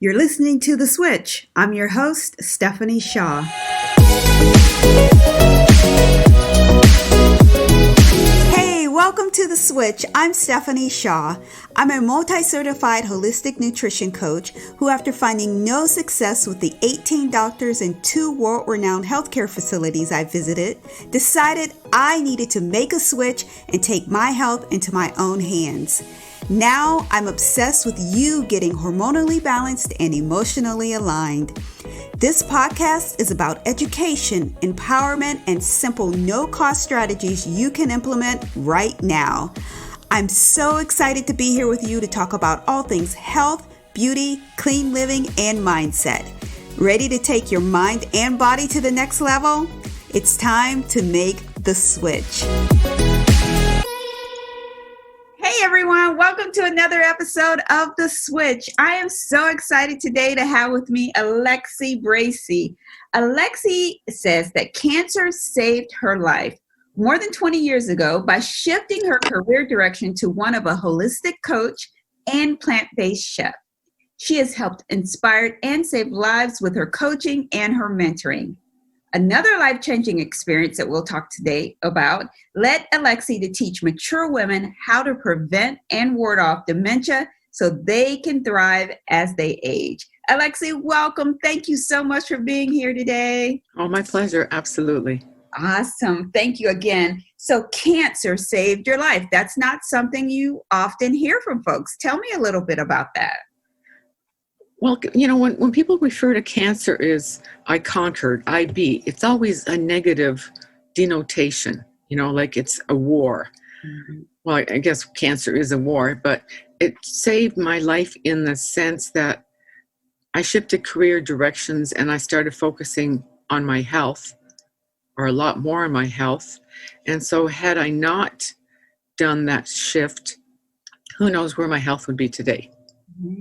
You're listening to The Switch. I'm your host, Stephanie Shaw. Hey, welcome to The Switch. I'm Stephanie Shaw. I'm a multi-certified holistic nutrition coach who, after finding no success with the 18 doctors and 2 world-renowned healthcare facilities I visited, decided I needed to make a switch and take my health into my own hands. Now I'm obsessed with you getting hormonally balanced and emotionally aligned. This podcast is about education, empowerment, and simple no-cost strategies you can implement right now. I'm so excited to be here with you to talk about all things health, beauty, clean living, and mindset. Ready to take your mind and body to the next level? It's time to make the switch. Hey everyone, welcome to another episode of The Switch. I am so excited today to have with me Alexi Bracey. Alexi says that cancer saved her life more than 20 years ago by shifting her career direction to one of a holistic coach and plant-based chef. She has helped inspire and save lives with her coaching and her mentoring. Another life-changing experience that we'll talk today about led Alexi to teach mature women how to prevent and ward off dementia so they can thrive as they age. Alexi, welcome. Thank you so much for being here today. Oh, my pleasure. Absolutely. Awesome. Thank you again. So cancer saved your life. That's not something you often hear from folks. Tell me a little bit about that. Well, you know, when people refer to cancer as I conquered, I beat, it's always a negative denotation, you know, like it's a war. Mm-hmm. Well, I guess cancer is a war, but it saved my life in the sense that I shifted career directions and I started focusing on my health, or a lot more on my health. And so had I not done that shift, who knows where my health would be today. Mm-hmm.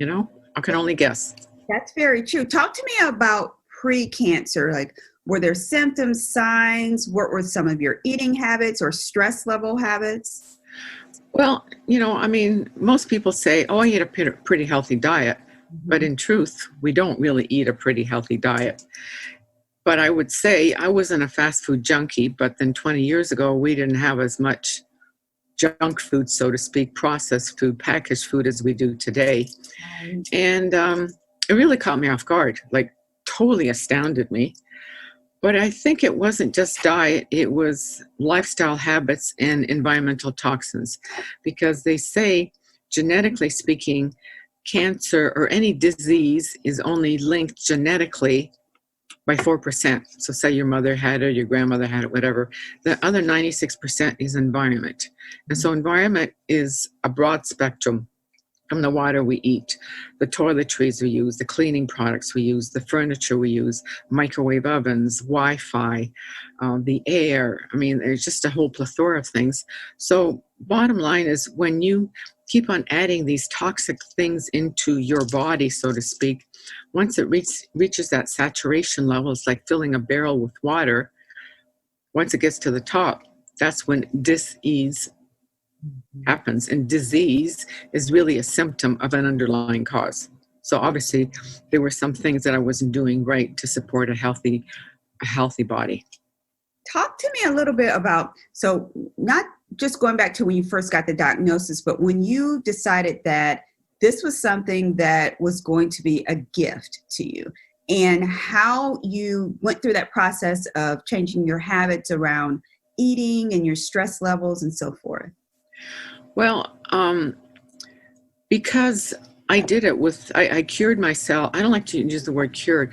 You know, I can only guess. That's very true. Talk to me about pre-cancer. Like, were there symptoms, signs? What were some of your eating habits or stress level habits? Well, you know, I mean, most people say, oh, I eat a pretty healthy diet. Mm-hmm. But in truth, we don't really eat a pretty healthy diet. But I would say I wasn't a fast food junkie, but then 20 years ago, we didn't have as much junk food, so to speak, processed food, packaged food as we do today. Right. And it really caught me off guard, like totally astounded me. But I think it wasn't just diet, it was lifestyle habits and environmental toxins, because they say, genetically speaking, cancer or any disease is only linked genetically by 4%. So say your mother had it, your grandmother had it, whatever. The other 96% is environment. And so environment is a broad spectrum, from the water we eat, the toiletries we use, the cleaning products we use, the furniture we use, microwave ovens, Wi-Fi, the air. I mean, there's just a whole plethora of things. So bottom line is, when you keep on adding these toxic things into your body, so to speak, once it reaches that saturation level, it's like filling a barrel with water. Once it gets to the top, that's when dis-ease happens. And disease is really a symptom of an underlying cause. So obviously, there were some things that I wasn't doing right to support a healthy body. Talk to me a little bit about, so not just going back to when you first got the diagnosis, but when you decided that this was something that was going to be a gift to you, and how you went through that process of changing your habits around eating and your stress levels and so forth. Well, because I did it I cured myself. I don't like to use the word cured.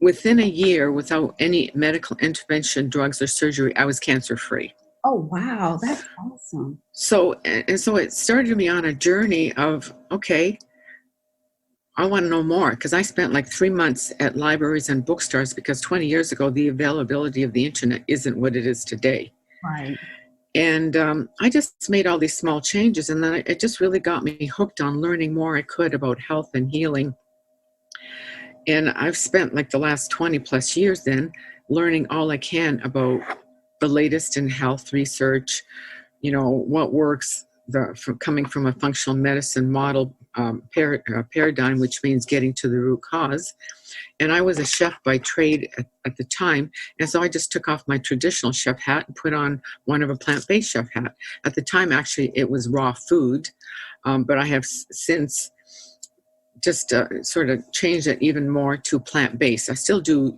Within a year, without any medical intervention, drugs, or surgery, I was cancer-free. Oh, wow. That's awesome. So it started me on a journey of, okay, I want to know more, because I spent like 3 months at libraries and bookstores, because 20 years ago, the availability of the internet isn't what it is today. Right. And I just made all these small changes, and then it just really got me hooked on learning more I could about health and healing. And I've spent like the last 20 plus years then learning all I can about the latest in health research, you know, what works, coming from a functional medicine model paradigm, which means getting to the root cause. And I was a chef by trade at the time. And so I just took off my traditional chef hat and put on one of a plant-based chef hat. At the time, actually, it was raw food. But I have since just sort of changed it even more to plant-based. I still do,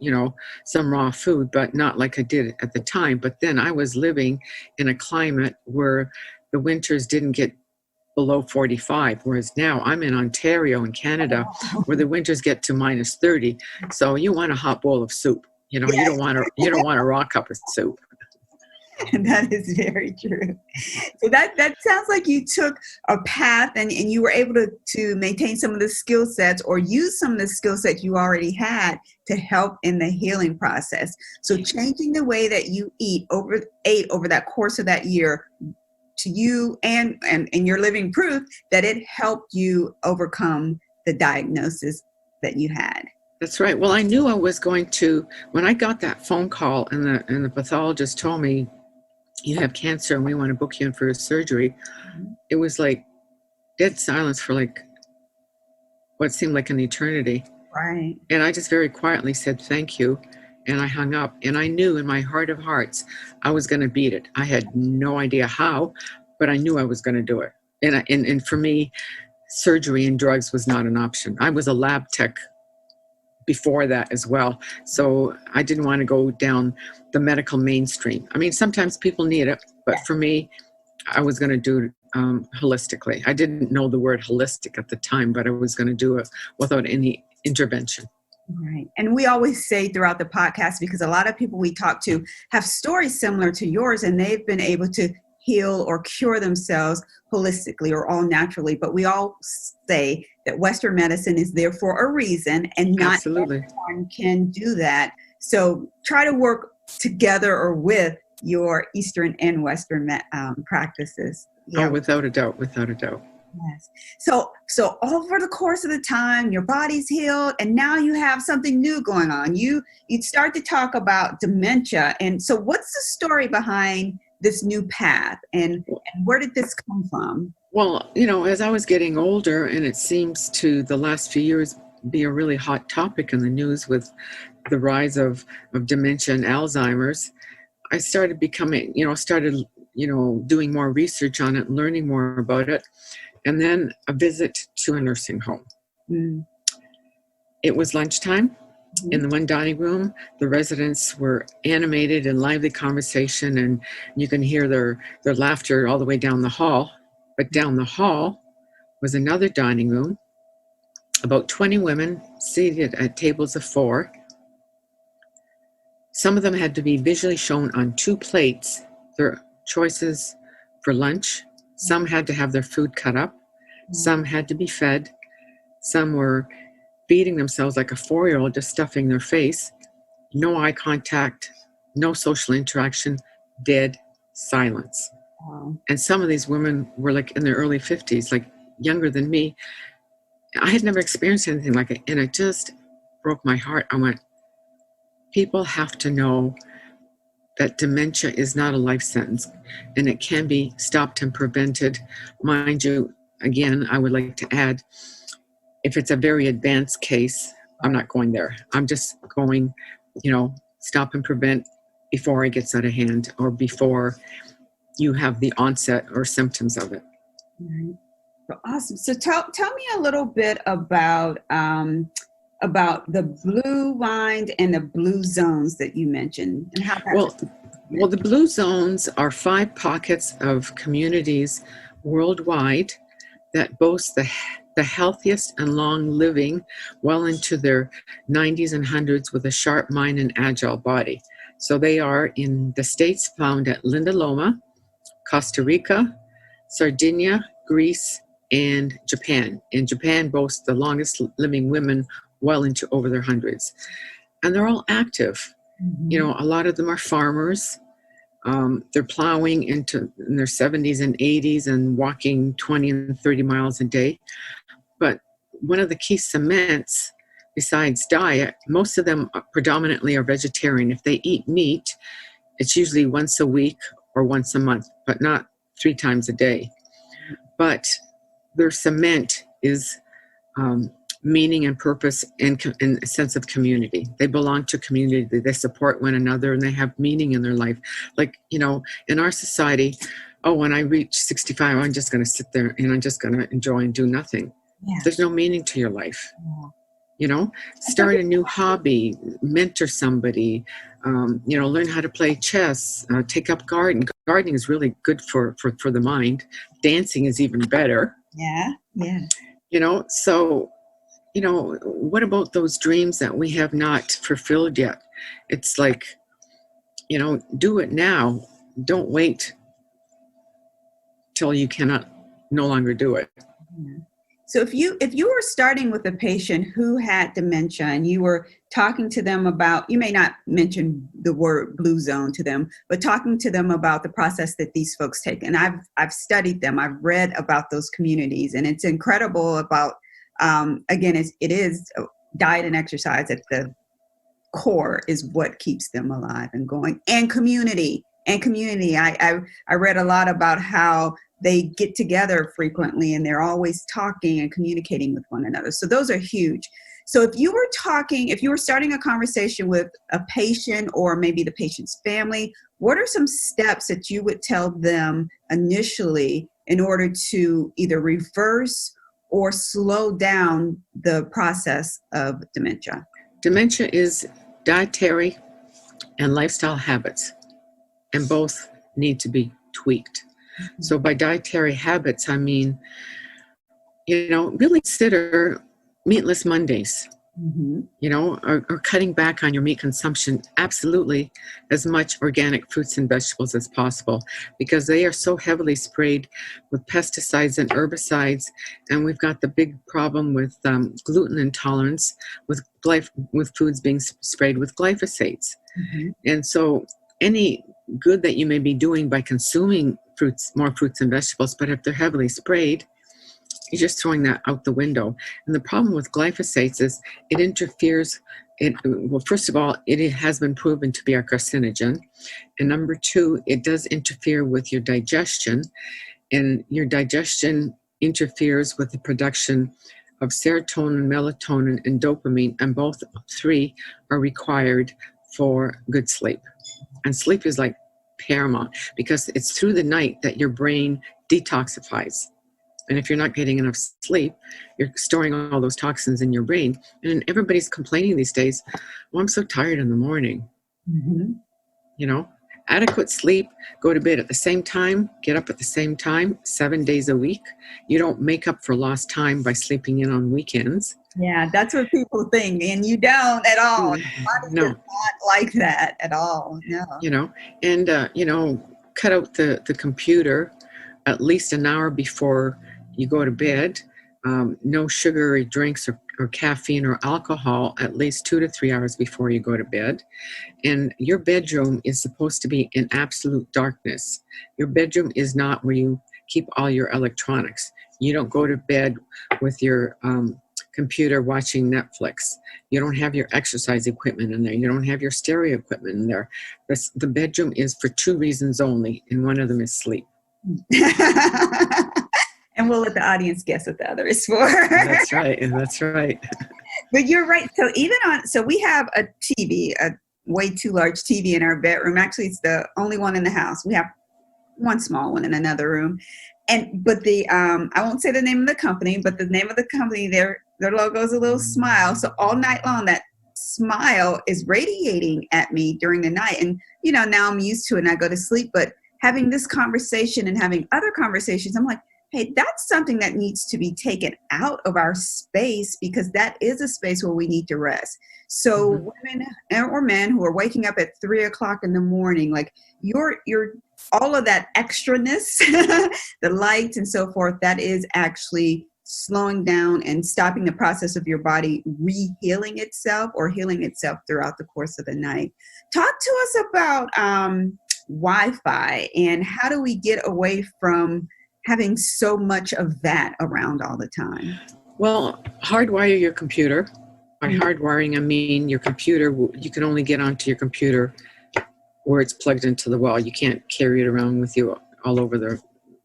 some raw food, but not like I did at the time. But then I was living in a climate where the winters didn't get below 45, whereas now I'm in Ontario in Canada where the winters get to minus 30. So you want a hot bowl of soup. You don't want a raw cup of soup. That is very true. So that sounds like you took a path and you were able to maintain some of the skill sets or use some of the skill sets you already had to help in the healing process. So changing the way that you ate over that course of that year, to you and you're living proof that it helped you overcome the diagnosis that you had. That's right. Well, I knew I was going to, when I got that phone call and the pathologist told me, you have cancer and we want to book you in for a surgery. Mm-hmm. It was like dead silence for like what seemed like an eternity. Right. And I just very quietly said, thank you. And I hung up, and I knew in my heart of hearts, I was going to beat it. I had no idea how, but I knew I was going to do it. And for me, surgery and drugs was not an option. I was a lab tech before that as well. So I didn't want to go down the medical mainstream. I mean, sometimes people need it, but for me, I was going to do it holistically. I didn't know the word holistic at the time, but I was going to do it without any intervention. Right. And we always say throughout the podcast, because a lot of people we talk to have stories similar to yours, and they've been able to heal or cure themselves holistically or all naturally. But we all say that Western medicine is there for a reason, and not everyone can do that. So try to work together or with your Eastern and Western practices. Yeah. Oh, without a doubt. Yes. So over the course of the time, your body's healed, and now you have something new going on. You start to talk about dementia. And so what's the story behind this new path, and where did this come from? Well, as I was getting older, and it seems to the last few years be a really hot topic in the news with the rise of dementia and Alzheimer's, I started doing more research on it, learning more about it. And then a visit to a nursing home. Mm. It was lunchtime. Mm-hmm. In the one dining room. The residents were animated and lively conversation, and you can hear their laughter all the way down the hall. But down the hall was another dining room, about 20 women seated at tables of 4. Some of them had to be visually shown on 2 plates, their choices for lunch. Some had to have their food cut up. Some had to be fed. Some were feeding themselves like a 4-year-old, just stuffing their face. No eye contact, no social interaction, dead silence. Wow. And some of these women were like in their early 50s, like younger than me. I had never experienced anything like it, and it just broke my heart. I went, people have to know that dementia is not a life sentence, and it can be stopped and prevented. Mind you, again, I would like to add, if it's a very advanced case, I'm not going there. I'm just going, stop and prevent before it gets out of hand or before you have the onset or symptoms of it. Mm-hmm. Awesome. So tell me a little bit about the blue line and the blue zones that you mentioned, and how well, the blue zones are 5 pockets of communities worldwide that boast the healthiest and long living, well into their 90s and 100s, with a sharp mind and agile body. So they are in the states found at Linda Loma, Costa Rica, Sardinia, Greece, and Japan. And Japan boasts the longest living women well into over their hundreds. And they're all active. Mm-hmm. A lot of them are farmers. They're plowing in their 70s and 80s and walking 20 and 30 miles a day. But one of the key cements, besides diet, most of them predominantly are vegetarian. If they eat meat, it's usually once a week or once a month, but not 3 times a day. But their cement is meaning and purpose and a sense of community. They belong to community. They support one another, and they have meaning in their life. Like, you know, in our society, oh, when I reach 65, I'm just going to sit there and I'm just going to enjoy and do nothing. Yeah. There's no meaning to your life. Yeah. You know, start a new hobby, mentor somebody, you know, learn how to play chess, take up gardening. Gardening is really good for the mind. Dancing is even better. Yeah. Yeah. You know, so, you know, what about those dreams that we have not fulfilled yet? It's like, you know, do it now. Don't wait till you cannot no longer do it. Yeah. So if you were starting with a patient who had dementia and you were talking to them about, you may not mention the word blue zone to them, but talking to them about the process that these folks take. And I've studied them. I've read about those communities, and it's incredible about, again, it is diet and exercise at the core is what keeps them alive and going, and community. I read a lot about how they get together frequently and they're always talking and communicating with one another. So those are huge. So if you were starting a conversation with a patient or maybe the patient's family, what are some steps that you would tell them initially in order to either reverse or slow down the process of dementia? Dementia is dietary and lifestyle habits, and both need to be tweaked. Mm-hmm. So by dietary habits, I mean, you know, really consider meatless Mondays, mm-hmm. you know, or cutting back on your meat consumption, absolutely as much organic fruits and vegetables as possible, because they are so heavily sprayed with pesticides and herbicides. And we've got the big problem with gluten intolerance, with foods being sprayed with glyphosates. Mm-hmm. And so any good that you may be doing by consuming more fruits and vegetables, but if they're heavily sprayed, you're just throwing that out the window. And the problem with glyphosates is it interferes. Well, first of all, it has been proven to be a carcinogen. And number two, it does interfere with your digestion. And your digestion interferes with the production of serotonin, melatonin, and dopamine. And both three are required for good sleep. And sleep is like paramount, because it's through the night that your brain detoxifies. And if you're not getting enough sleep, you're storing all those toxins in your brain. And everybody's complaining these days, well, I'm so tired in the morning. Mm-hmm. You know, adequate sleep, go to bed at the same time, get up at the same time, 7 days a week. You don't make up for lost time by sleeping in on weekends. Yeah, that's what people think, and you don't at all. No, not like that at all. No. You know, and you know, cut out the computer at least an hour before you go to bed. No sugary drinks or caffeine or alcohol at least 2 to 3 hours before you go to bed. And your bedroom is supposed to be in absolute darkness. Your bedroom is not where you keep all your electronics. You don't go to bed with your computer watching Netflix. You don't have your exercise equipment in there. You don't have your stereo equipment in there. The bedroom is for two reasons only, and one of them is sleep. And we'll let the audience guess what the other is for. That's right. That's right. But you're right. So we have a TV, a way too large TV in our bedroom. Actually, it's the only one in the house. We have one small one in another room. But I won't say the name of the company, but the name of the company, their logo is a little smile. So all night long, that smile is radiating at me during the night. And, you know, now I'm used to it and I go to sleep. But having this conversation and having other conversations, I'm like, hey, that's something that needs to be taken out of our space, because that is a space where we need to rest. So women or men who are waking up at 3 o'clock in the morning, like you're all of that extraness, the lights and so forth, that is actually slowing down and stopping the process of your body re-healing itself or healing itself throughout the course of the night. Talk to us about Wi-Fi and how do we get away from having so much of that around all the time? Well, hardwire your computer. By hardwiring, I mean your computer, you can only get onto your computer where it's plugged into the wall. You can't carry it around with you all over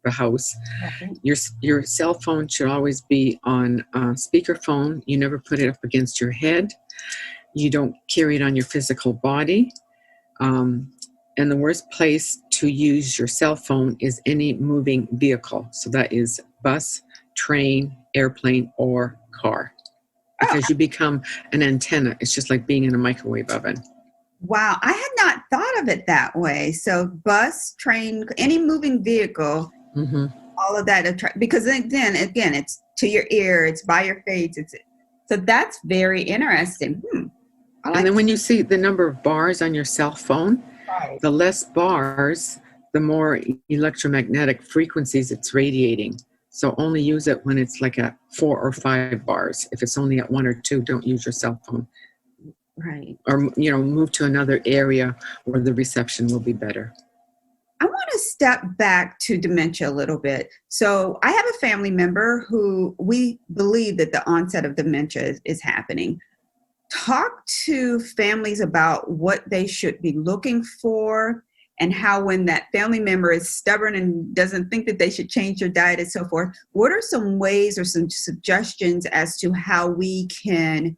the house. Right. Your cell phone should always be on speakerphone. You never put it up against your head. You don't carry it on your physical body. And the worst place to use your cell phone is any moving vehicle. So that is bus, train, airplane, or car. Because you become an antenna. It's just like being in a microwave oven. Wow, I had not thought of it that way. So bus, train, any moving vehicle, all of that, because then again, it's to your ear, it's by your face. So that's very interesting. And then when you see the number of bars on your cell phone, the less bars, the more electromagnetic frequencies it's radiating. So only use it when it's like at 4 or 5 bars. If it's only at 1 or 2, don't use your cell phone. Right. Or, move to another area where the reception will be better. I want to step back to dementia a little bit. So I have a family member who we believe that the onset of dementia is happening. Talk to families about what they should be looking for, and how when that family member is stubborn and doesn't think that they should change their diet and so forth, what are some ways or some suggestions as to how we can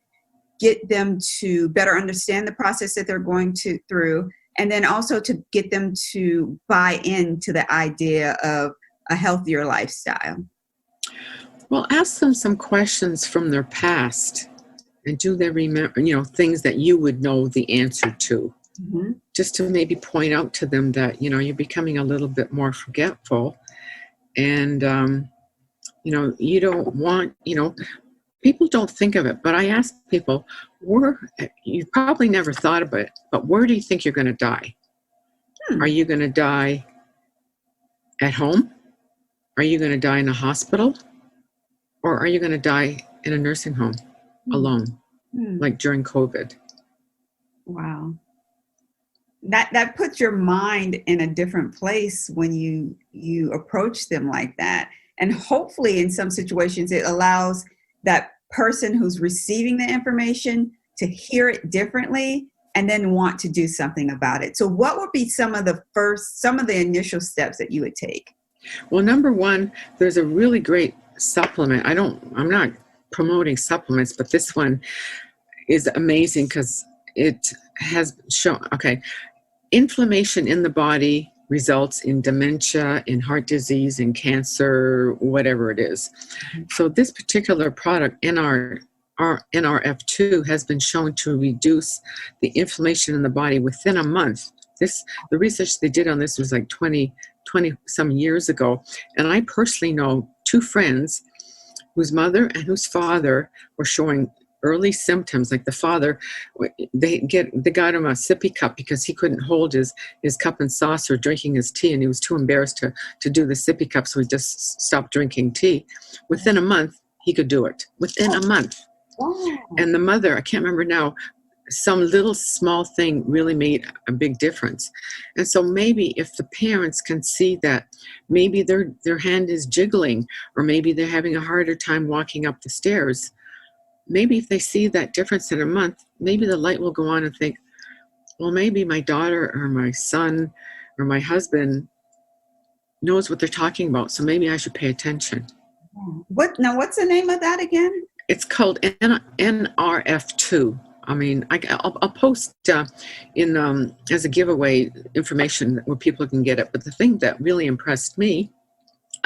get them to better understand the process that they're going through, and then also to get them to buy into the idea of a healthier lifestyle? Well, ask them some questions from their past. And do they remember, things that you would know the answer to? Just to maybe point out to them that, you're becoming a little bit more forgetful. And, you don't want, people don't think of it. But I ask people, you probably never thought of it, but where do you think you're going to die? Are you going to die at home? Are you going to die in a hospital? Or are you going to die in a nursing home? Alone, like during COVID. Wow. That puts your mind in a different place when you approach them like that. And hopefully in some situations it allows that person who's receiving the information to hear it differently and then want to do something about it. So what would be some of the initial steps that you would take? Well, number one, there's a really great supplement. I'm not promoting supplements, but this one is amazing because it has shown, inflammation in the body results in dementia, in heart disease, in cancer, whatever it is. So this particular product, NRF2, has been shown to reduce the inflammation in the body within a month. The research they did on this was like 20 some years ago. And I personally know 2 friends whose mother and whose father were showing early symptoms. Like the father, they got him a sippy cup because he couldn't hold his cup and saucer drinking his tea, and he was too embarrassed to do the sippy cup, so he just stopped drinking tea. Within a month, he could do it. Within a month. Wow. And the mother, I can't remember now, some little small thing really made a big difference. And so maybe if the parents can see that maybe their hand is jiggling, or maybe they're having a harder time walking up the stairs, maybe if they see that difference in a month, maybe the light will go on and think, well, maybe my daughter or my son or my husband knows what they're talking about, so maybe I should pay attention. What's the name of that again? It's called NRF2. I mean, I'll post in as a giveaway information where people can get it. But the thing that really impressed me,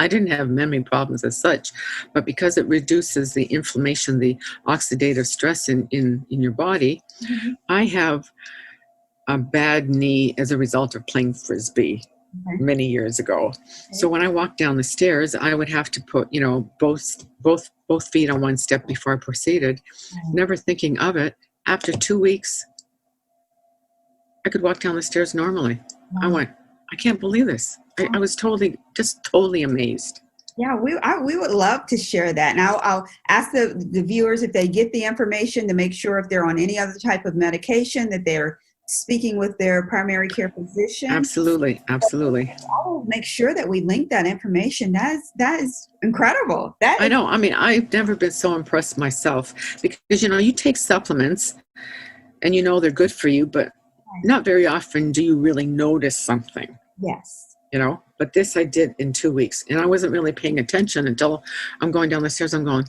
I didn't have memory problems as such, but because it reduces the inflammation, the oxidative stress in your body, I have a bad knee as a result of playing Frisbee many years ago. So when I walked down the stairs, I would have to put, both feet on one step before I proceeded, never thinking of it. After 2 weeks, I could walk down the stairs normally. I went, I can't believe this. I was totally amazed. Yeah, we would love to share that. And I'll ask the viewers if they get the information to make sure if they're on any other type of medication that they're speaking with their primary care physician. Absolutely. I'll make sure that we link that information. That is incredible. I know. I mean, I've never been so impressed myself because, you take supplements and they're good for you, but not very often do you really notice something. Yes. But this I did in 2 weeks, and I wasn't really paying attention until I'm going down the stairs. I'm going,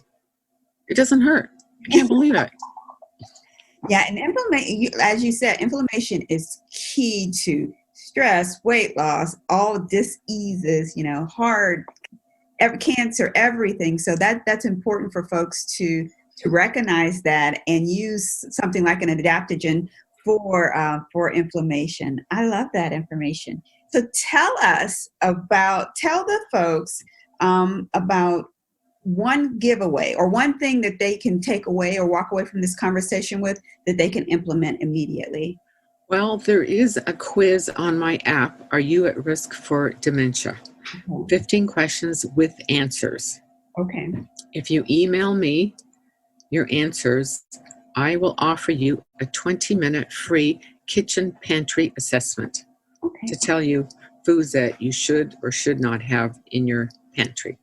it doesn't hurt. I can't believe it. Yeah, and as you said, inflammation is key to stress, weight loss, all diseases, heart, cancer, everything. So that's important for folks to recognize that and use something like an adaptogen for inflammation. I love that information. So tell the folks about one giveaway or one thing that they can take away or walk away from this conversation with that they can implement immediately. Well, there is a quiz on my app. Are you at risk for dementia? Okay. 15 questions with answers. Okay. If you email me your answers, I will offer you a 20-minute free kitchen pantry assessment to tell you foods that you should or should not have in your pantry.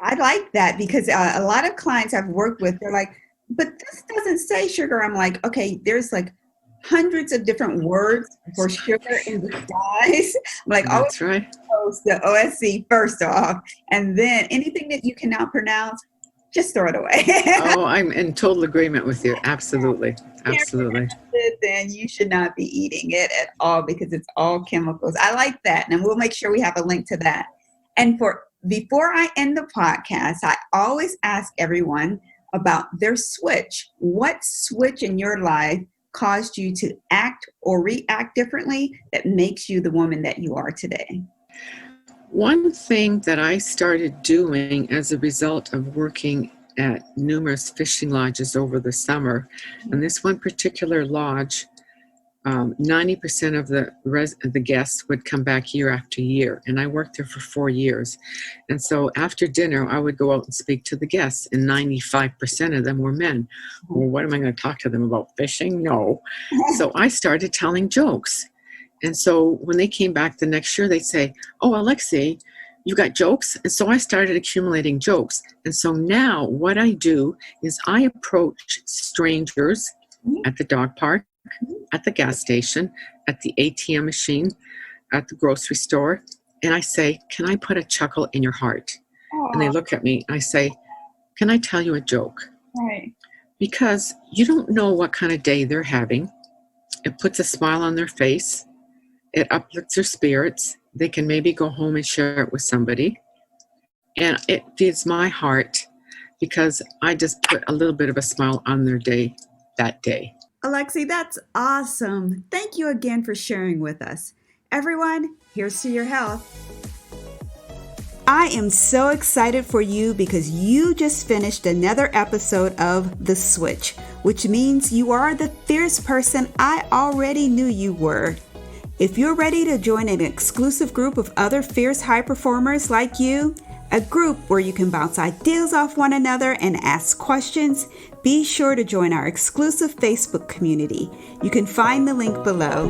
I like that because a lot of clients I've worked with, they're like, but this doesn't say sugar. I'm like, okay, there's like hundreds of different words for sugar in disguise. I'm like, that's right. Post the OSC first off, and then anything that you cannot pronounce, just throw it away. Oh, I'm in total agreement with you. Absolutely. Absolutely. Then you should not be eating it at all because it's all chemicals. I like that. And we'll make sure we have a link to that. And before I end the podcast, I always ask everyone about their switch. What switch in your life caused you to act or react differently that makes you the woman that you are today? One thing that I started doing as a result of working at numerous fishing lodges over the summer, and this one particular lodge, 90% of the guests would come back year after year, and I worked there for 4 years. And so after dinner, I would go out and speak to the guests, and 95% of them were men. Well, what am I going to talk to them about? Fishing? No. So I started telling jokes. And so when they came back the next year, they'd say, oh, Alexi, you got jokes? And so I started accumulating jokes. And so now what I do is I approach strangers at the dog park, at the gas station, at the ATM machine, at the grocery store, and I say, can I put a chuckle in your heart? Aww. And they look at me, and I say, can I tell you a joke? Right. Because you don't know what kind of day they're having. It puts a smile on their face. It uplifts their spirits. They can maybe go home and share it with somebody. And it feeds my heart because I just put a little bit of a smile on their day that day. Alexi, that's awesome. Thank you again for sharing with us. Everyone, here's to your health. I am so excited for you because you just finished another episode of The Switch, which means you are the fierce person I already knew you were. If you're ready to join an exclusive group of other fierce high performers like you, a group where you can bounce ideas off one another and ask questions, be sure to join our exclusive Facebook community. You can find the link below.